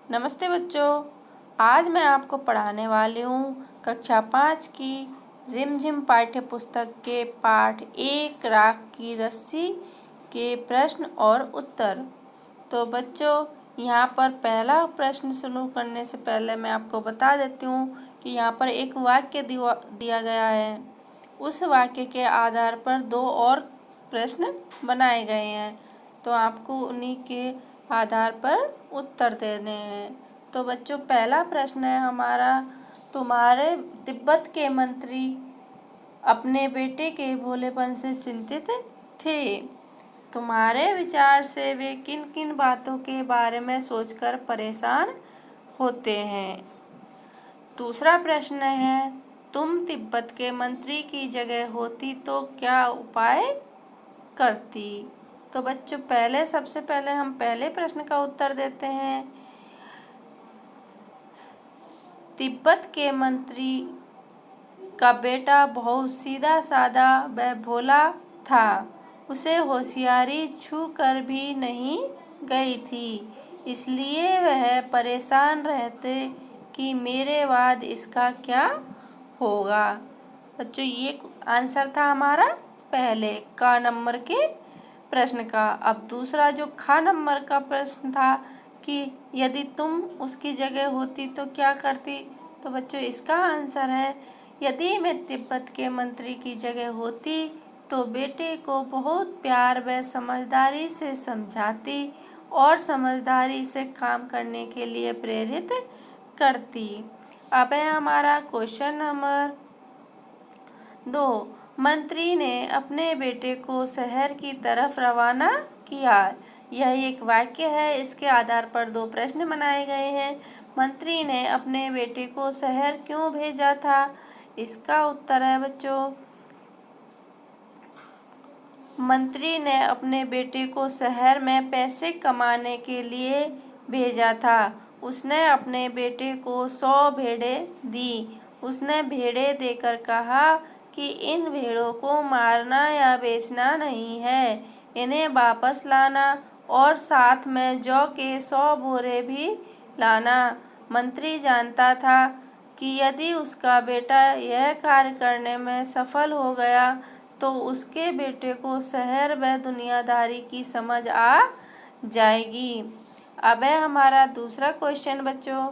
नमस्ते बच्चों, आज मैं आपको पढ़ाने वाली हूँ कक्षा 5 की रिमझिम पाठ्य पुस्तक के पाठ 1 राख की रस्सी के प्रश्न और उत्तर। तो बच्चों, यहाँ पर पहला प्रश्न शुरू करने से पहले मैं आपको बता देती हूँ कि यहाँ पर एक वाक्य दिया गया है। उस वाक्य के आधार पर 2 और प्रश्न बनाए गए हैं, तो आपको उन्हीं के आधार पर उत्तर देने हैं। तो बच्चों, पहला प्रश्न है हमारा, तुम्हारे तिब्बत के मंत्री अपने बेटे के भोलेपन से चिंतित थे। तुम्हारे विचार से वे किन किन बातों के बारे में सोचकर परेशान होते हैं। दूसरा प्रश्न है, तुम तिब्बत के मंत्री की जगह होती तो क्या उपाय करती। तो बच्चों, सबसे पहले हम पहले प्रश्न का उत्तर देते हैं। तिब्बत के मंत्री का बेटा बहुत सीधा साधा व भोला था। उसे होशियारी छू कर भी नहीं गई थी, इसलिए वह परेशान रहते कि मेरे बाद इसका क्या होगा। बच्चों, ये आंसर था हमारा पहले का नंबर के प्रश्न का। अब दूसरा जो खा नंबर का प्रश्न था कि यदि तुम उसकी जगह होती तो क्या करती। तो बच्चों, इसका आंसर है, यदि मैं तिब्बत के मंत्री की जगह होती तो बेटे को बहुत प्यार व समझदारी से समझाती और समझदारी से काम करने के लिए प्रेरित करती। अब है हमारा क्वेश्चन नंबर 2। मंत्री ने अपने बेटे को शहर की तरफ रवाना किया। यह एक वाक्य है, इसके आधार पर 2 प्रश्न बनाए गए हैं। मंत्री ने अपने बेटे को शहर क्यों भेजा था। इसका उत्तर है बच्चों, मंत्री ने अपने बेटे को शहर में पैसे कमाने के लिए भेजा था। उसने अपने बेटे को 100 भेड़ें दी। उसने भेड़ें देकर कहा कि इन भेड़ों को मारना या बेचना नहीं है, इन्हें वापस लाना और साथ में जौ के 100 बोरे भी लाना। मंत्री जानता था कि यदि उसका बेटा यह कार्य करने में सफल हो गया तो उसके बेटे को शहर व दुनियादारी की समझ आ जाएगी। अब है हमारा दूसरा क्वेश्चन बच्चों,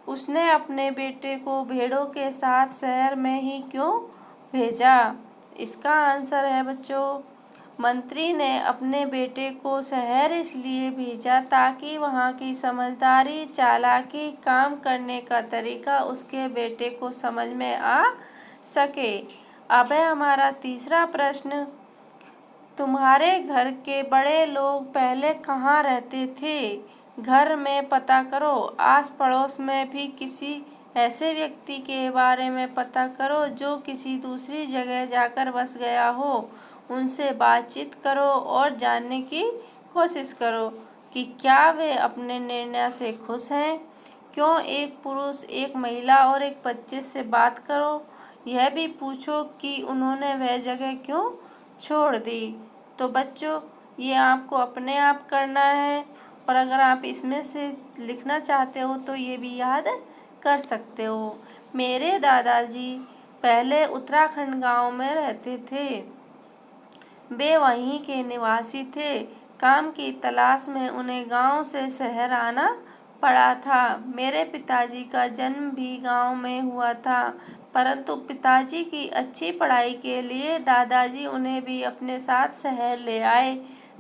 उसने अपने बेटे को भेड़ों के साथ शहर में ही क्यों भेजा। इसका आंसर है बच्चों, मंत्री ने अपने बेटे को शहर इसलिए भेजा ताकि वहाँ की समझदारी, चालाकी, काम करने का तरीका उसके बेटे को समझ में आ सके। अब है हमारा तीसरा प्रश्न, तुम्हारे घर के बड़े लोग पहले कहाँ रहते थे। घर में पता करो, आस पड़ोस में भी किसी ऐसे व्यक्ति के बारे में पता करो जो किसी दूसरी जगह जाकर बस गया हो। उनसे बातचीत करो और जानने की कोशिश करो कि क्या वे अपने निर्णय से खुश हैं। क्यों एक पुरुष, एक महिला और एक बच्चे से बात करो। यह भी पूछो कि उन्होंने वह जगह क्यों छोड़ दी। तो बच्चों, ये आपको अपने आप करना है, और अगर आप इसमें से लिखना चाहते हो तो ये भी याद कर सकते हो। मेरे दादाजी पहले उत्तराखंड गांव में रहते थे। वे वहीं के निवासी थे। काम की तलाश में उन्हें गांव से शहर आना पड़ा था। मेरे पिताजी का जन्म भी गांव में हुआ था, परंतु पिताजी की अच्छी पढ़ाई के लिए दादाजी उन्हें भी अपने साथ शहर ले आए।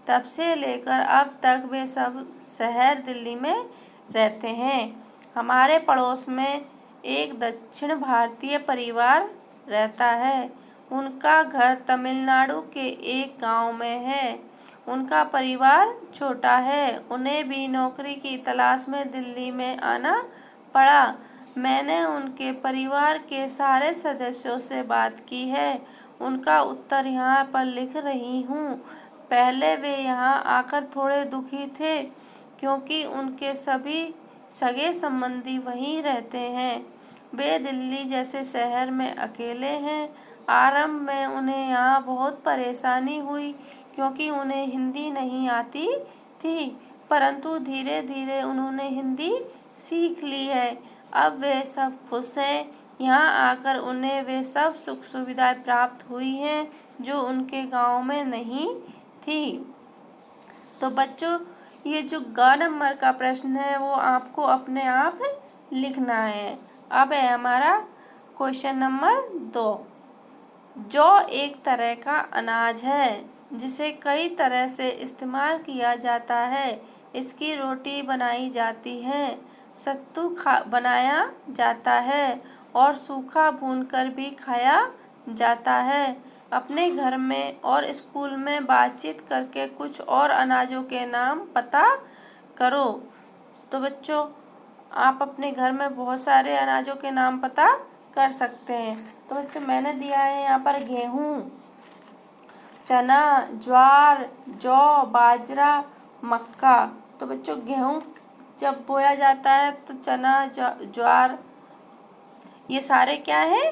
तब से लेकर अब तक वे सब शहर दिल्ली में रहते हैं। हमारे पड़ोस में एक दक्षिण भारतीय परिवार रहता है। उनका घर तमिलनाडु के एक गांव में है। उनका परिवार छोटा है। उन्हें भी नौकरी की तलाश में दिल्ली में आना पड़ा। मैंने उनके परिवार के सारे सदस्यों से बात की है। उनका उत्तर यहाँ पर लिख रही हूँ। पहले वे यहाँ आकर थोड़े दुखी थे क्योंकि उनके सभी सगे संबंधी वहीं रहते हैं। वे दिल्ली जैसे शहर में अकेले हैं। आरंभ में उन्हें यहाँ बहुत परेशानी हुई क्योंकि उन्हें हिंदी नहीं आती थी, परंतु धीरे धीरे उन्होंने हिंदी सीख ली है। अब वे सब खुश हैं। यहाँ आकर उन्हें वे सब सुख सुविधाएं प्राप्त हुई हैं जो उनके गांव में नहीं थी। तो बच्चों, ये जो ग नंबर का प्रश्न है वो आपको अपने आप लिखना है। अब है हमारा क्वेश्चन नंबर 2। जौ एक तरह का अनाज है जिसे कई तरह से इस्तेमाल किया जाता है। इसकी रोटी बनाई जाती है, सत्तू बनाया जाता है और सूखा भूनकर भी खाया जाता है। अपने घर में और स्कूल में बातचीत करके कुछ और अनाजों के नाम पता करो। तो बच्चों, आप अपने घर में बहुत सारे अनाजों के नाम पता कर सकते हैं। तो बच्चों, मैंने दिया है यहाँ पर गेहूँ, चना, ज्वार, जौ, बाजरा, मक्का। तो बच्चों, गेहूँ जब बोया जाता है तो चना, ज्वार, ये सारे क्या है?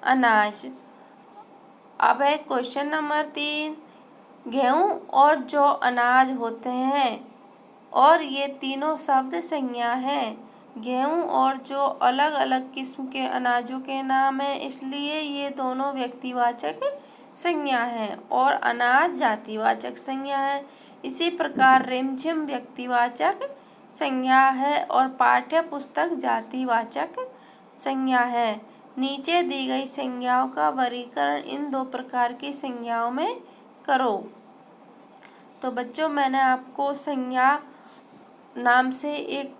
अनाज। अब है क्वेश्चन नंबर 3। गेहूँ और जौ अनाज होते हैं और ये तीनों शब्द संज्ञा हैं। गेहूँ और जौ अलग अलग किस्म के अनाजों के नाम हैं, इसलिए ये दोनों व्यक्तिवाचक संज्ञा है और अनाज जातिवाचक संज्ञा है। इसी प्रकार रिमझिम व्यक्तिवाचक संज्ञा है और पाठ्य पुस्तक जातिवाचक संज्ञा है। नीचे दी गई संज्ञाओं का वर्गीकरण इन दो प्रकार की संज्ञाओं में करो। तो बच्चों, मैंने आपको संज्ञा नाम से एक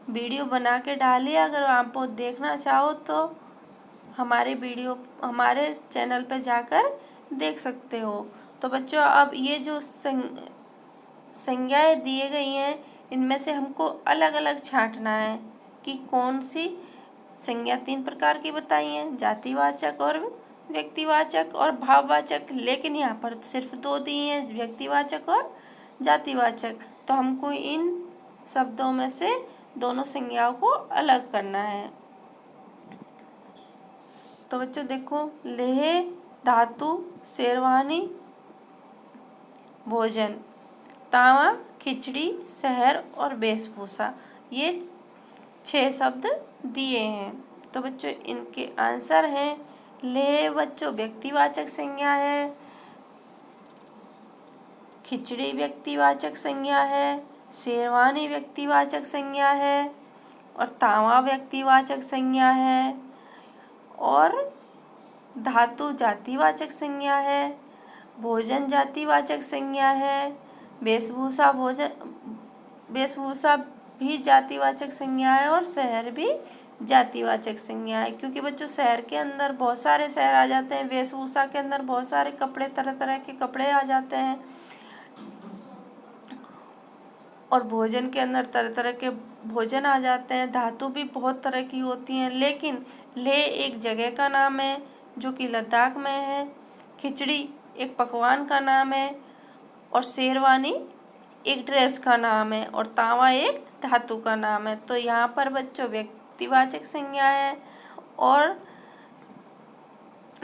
वीडियो बना के डाली। अगर आप वो देखना चाहो तो हमारे चैनल पर जाकर देख सकते हो। तो बच्चों, अब ये जो संज्ञाएं दिए गई हैं इनमें से हमको अलग अलग छांटना है कि कौन सी संज्ञा 3 प्रकार की बताई हैं, जातिवाचक और व्यक्तिवाचक और भाववाचक। लेकिन यहाँ पर सिर्फ 2 दी हैं, व्यक्तिवाचक और जातिवाचक। तो हमको इन शब्दों में से दोनों संज्ञाओं को अलग करना है। तो बच्चों देखो, लेह, धातु, शेरवानी, भोजन, तावा, खिचड़ी, शहर और वेशभूषा, ये 6 शब्द दिए हैं। तो बच्चों, इनके आंसर हैं। लेह बच्चों व्यक्तिवाचक संज्ञा है, खिचड़ी व्यक्तिवाचक संज्ञा है, शेरवानी व्यक्तिवाचक संज्ञा है और तावा व्यक्तिवाचक संज्ञा है और धातु जातिवाचक संज्ञा है, भोजन जातिवाचक संज्ञा है, वेशभूषा भी जातिवाचक संज्ञा है और शहर भी जातिवाचक संज्ञा है। क्योंकि बच्चों, शहर के अंदर बहुत सारे शहर आ जाते हैं, वेशभूषा के अंदर बहुत सारे कपड़े, तरह तरह के कपड़े आ जाते हैं और भोजन के अंदर तरह तरह के भोजन आ जाते हैं। धातु भी बहुत तरह की होती हैं, लेकिन लेह एक जगह का नाम है जो कि लद्दाख में है, खिचड़ी एक पकवान का नाम है और शेरवानी एक ड्रेस का नाम है और तावा एक धातु का नाम है। तो यहाँ पर बच्चों व्यक्तिवाचक संज्ञा है और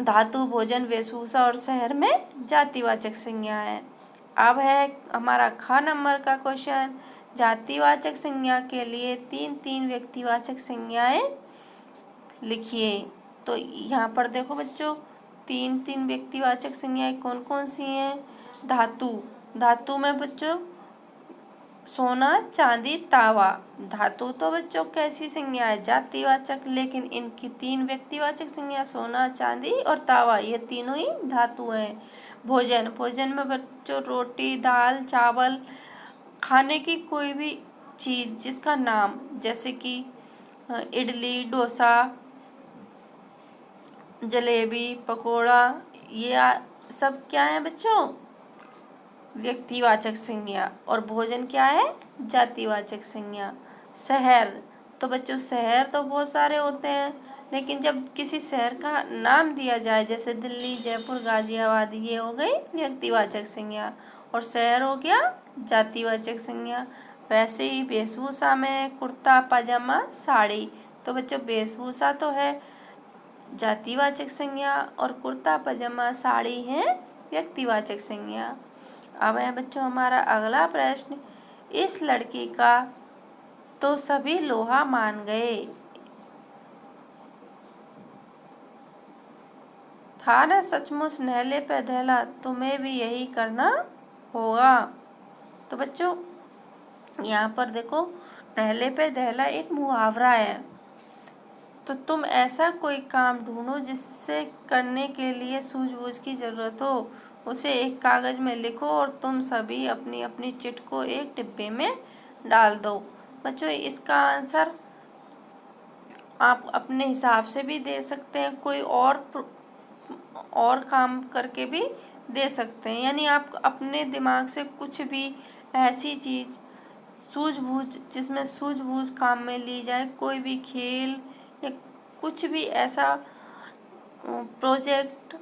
धातु, भोजन, वेशभूषा और शहर में जातिवाचक संज्ञा है। अब है हमारा ख नंबर का क्वेश्चन। जातिवाचक संज्ञा के लिए 3 व्यक्तिवाचक संज्ञाएं लिखिए। तो यहाँ पर देखो बच्चों, 3 व्यक्तिवाचक संज्ञाएं कौन कौन सी हैं? धातु में बच्चों सोना, चांदी, तावा। धातु तो बच्चों कैसी संज्ञा है? जातिवाचक। लेकिन इनकी 3 व्यक्तिवाचक संज्ञा सोना, चांदी और तावा, ये तीनों ही धातु हैं। भोजन में बच्चों रोटी, दाल, चावल, खाने की कोई भी चीज़ जिसका नाम, जैसे कि इडली, डोसा, जलेबी, पकोड़ा, ये सब क्या है बच्चों? व्यक्तिवाचक संज्ञा। और भोजन क्या है? जातिवाचक संज्ञा। शहर तो बच्चों शहर तो बहुत सारे होते हैं, लेकिन जब किसी शहर का नाम दिया जाए जैसे दिल्ली, जयपुर, गाजियाबाद, ये हो गई व्यक्तिवाचक संज्ञा और शहर हो गया जातिवाचक संज्ञा। वैसे ही वेशभूषा में कुर्ता, पाजामा, साड़ी। तो बच्चों वेशभूषा तो है जातिवाचक संज्ञा और कुर्ता, पजामा, साड़ी है व्यक्तिवाचक संज्ञा। अब है बच्चों हमारा अगला प्रश्न। इस लड़की का तो सभी लोहा मान गए। था न सचमुच नहले पे दहला, तुम्हें भी यही करना होगा। तो बच्चों यहाँ पर देखो, नहले पे दहला एक मुहावरा है। तो तुम ऐसा कोई काम ढूंढो जिससे करने के लिए सूझबूझ की ज़रूरत हो, उसे एक कागज़ में लिखो और तुम सभी अपनी अपनी चिट को एक डिब्बे में डाल दो। बच्चों इसका आंसर आप अपने हिसाब से भी दे सकते हैं, कोई और काम करके भी दे सकते हैं। यानी आप अपने दिमाग से कुछ भी ऐसी चीज़ सूझबूझ, जिसमें सूझबूझ काम में ली जाए, कोई भी खेल या कुछ भी ऐसा प्रोजेक्ट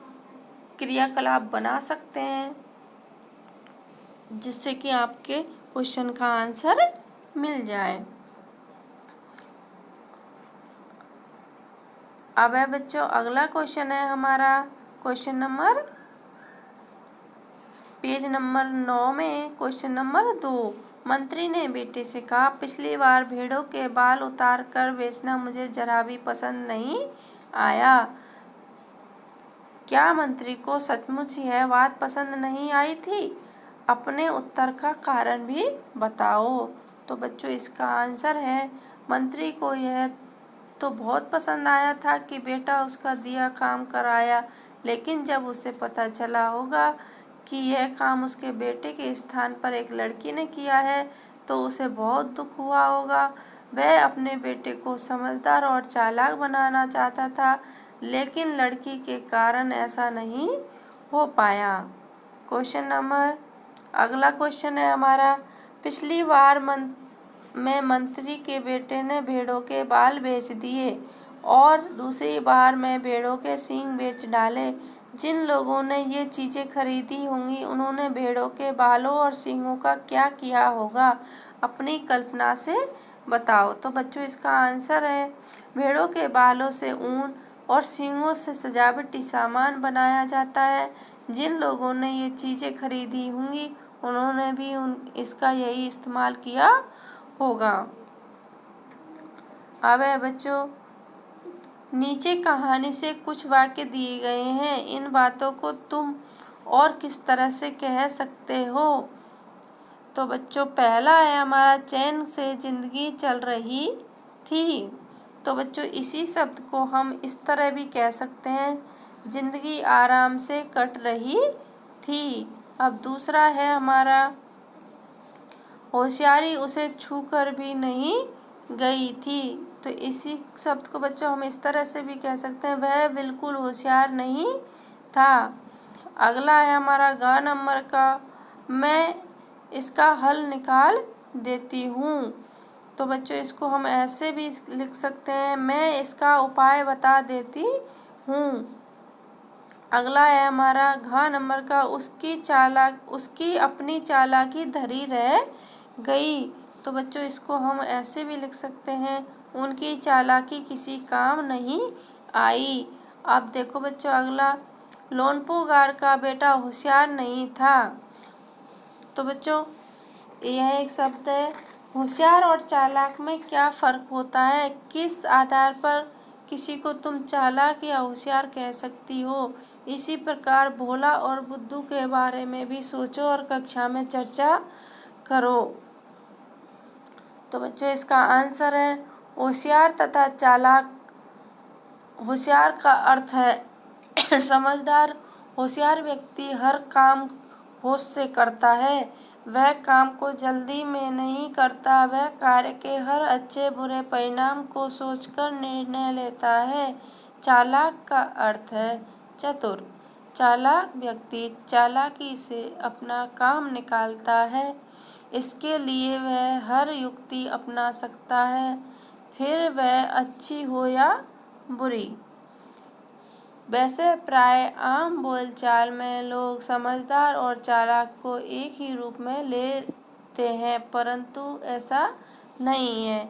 क्रियाकलाप बना सकते हैं जिससे कि आपके क्वेश्चन का आंसर मिल जाए। अब है बच्चों अगला क्वेश्चन है हमारा क्वेश्चन नंबर पेज नंबर 9 में क्वेश्चन नंबर 2। मंत्री ने बेटे से कहा, पिछली बार भेड़ों के बाल उतार कर बेचना मुझे जरा भी पसंद नहीं आया। क्या मंत्री को सचमुच यह बात पसंद नहीं आई थी? अपने उत्तर का कारण भी बताओ। तो बच्चों इसका आंसर है, मंत्री को यह तो बहुत पसंद आया था कि बेटा उसका दिया काम कराया, लेकिन जब उसे पता चला होगा कि यह काम उसके बेटे के स्थान पर एक लड़की ने किया है तो उसे बहुत दुख हुआ होगा। वह अपने बेटे को समझदार और चालाक बनाना चाहता था, लेकिन लड़की के कारण ऐसा नहीं हो पाया। अगला क्वेश्चन है हमारा, पिछली बार में मंत्री के बेटे ने भेड़ों के बाल बेच दिए और दूसरी बार में भेड़ों के सींग बेच डाले। जिन लोगों ने ये चीज़ें खरीदी होंगी उन्होंने भेड़ों के बालों और सींगों का क्या किया होगा? अपनी कल्पना से बताओ। तो बच्चों इसका आंसर है, भेड़ों के बालों से ऊन और सींगों से सजावटी सामान बनाया जाता है। जिन लोगों ने ये चीज़ें खरीदी होंगी उन्होंने भी इसका यही इस्तेमाल किया होगा। अब है बच्चों, नीचे कहानी से कुछ वाक्य दिए गए हैं, इन बातों को तुम और किस तरह से कह सकते हो? तो बच्चों पहला है हमारा, चैन से जिंदगी चल रही थी। तो बच्चों इसी शब्द को हम इस तरह भी कह सकते हैं, जिंदगी आराम से कट रही थी। अब दूसरा है हमारा, होशियारी उसे छूकर भी नहीं गई थी। तो इसी शब्द को बच्चों हम इस तरह से भी कह सकते हैं, वह बिल्कुल होशियार नहीं था। अगला है हमारा ग नंबर का, मैं इसका हल निकाल देती हूँ। तो बच्चों इसको हम ऐसे भी लिख सकते हैं, मैं इसका उपाय बता देती हूँ। अगला है हमारा घ नंबर का, उसकी अपनी चालाकी धरी रह गई। तो बच्चों इसको हम ऐसे भी लिख सकते हैं, उनकी चालाकी किसी काम नहीं आई। अब देखो बच्चों अगला, लोनपोगार का बेटा होशियार नहीं था। तो बच्चों यह एक शब्द है, होशियार और चालाक में क्या फ़र्क होता है? किस आधार पर किसी को तुम चालाक या होशियार कह सकती हो? इसी प्रकार भोला और बुद्धू के बारे में भी सोचो और कक्षा में चर्चा करो। तो बच्चों इसका आंसर है, होशियार तथा चालाक। होशियार का अर्थ है समझदार। होशियार व्यक्ति हर काम होश से करता है, वह काम को जल्दी में नहीं करता, वह कार्य के हर अच्छे बुरे परिणाम को सोचकर निर्णय लेता है। चालाक का अर्थ है चतुर। चालाक व्यक्ति चालाकी से अपना काम निकालता है, इसके लिए वह हर युक्ति अपना सकता है, फिर वह अच्छी हो या बुरी। वैसे प्राय आम बोलचाल में लोग समझदार और चालाक को एक ही रूप में लेते हैं, परंतु ऐसा नहीं है।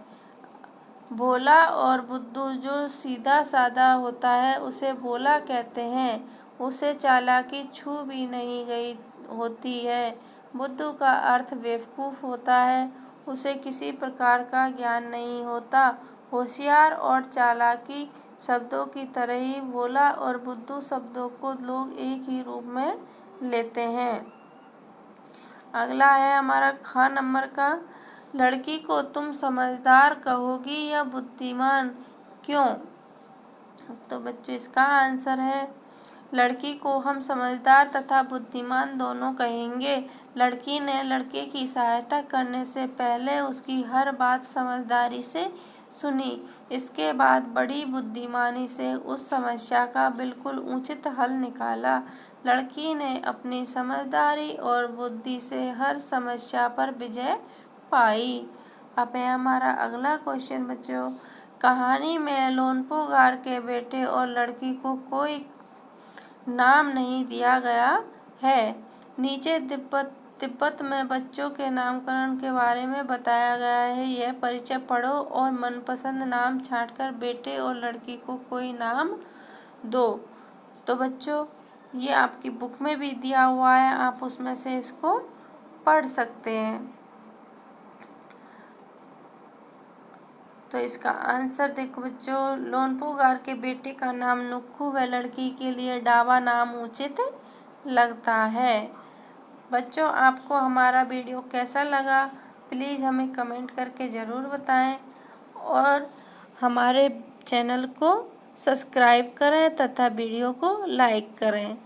भोला और बुद्धू जो सीधा साधा होता है उसे भोला कहते हैं, उसे चालाकी छू भी नहीं गई होती है। बुद्धू का अर्थ बेवकूफ़ होता है, उसे किसी प्रकार का ज्ञान नहीं होता। होशियार और चालाकी शब्दों की तरह ही भोला और बुद्धू शब्दों को लोग एक ही रूप में लेते हैं। अगला है हमारा ख नंबर का, लड़की को तुम समझदार कहोगी या बुद्धिमान, क्यों? तो बच्चों इसका आंसर है, लड़की को हम समझदार तथा बुद्धिमान दोनों कहेंगे। लड़की ने लड़के की सहायता करने से पहले उसकी हर बात समझदारी से सुनी, इसके बाद बड़ी बुद्धिमानी से उस समस्या का बिल्कुल उचित हल निकाला। लड़की ने अपनी समझदारी और बुद्धि से हर समस्या पर विजय पाई। अब है हमारा अगला क्वेश्चन बच्चों, कहानी में लोनपोगार के बेटे और लड़की को कोई नाम नहीं दिया गया है। नीचे तिब्बत में बच्चों के नामकरण के बारे में बताया गया है। यह परिचय पढ़ो और मनपसंद नाम छांटकर बेटे और लड़की को कोई नाम दो। तो बच्चों ये आपकी बुक में भी दिया हुआ है, आप उसमें से इसको पढ़ सकते हैं। तो इसका आंसर देखो बच्चों, लोनपोगार के बेटे का नाम नुक्खू व लड़की के लिए डावा नाम उचित लगता है। बच्चों आपको हमारा वीडियो कैसा लगा प्लीज़ हमें कमेंट करके ज़रूर बताएं और हमारे चैनल को सब्सक्राइब करें तथा वीडियो को लाइक करें।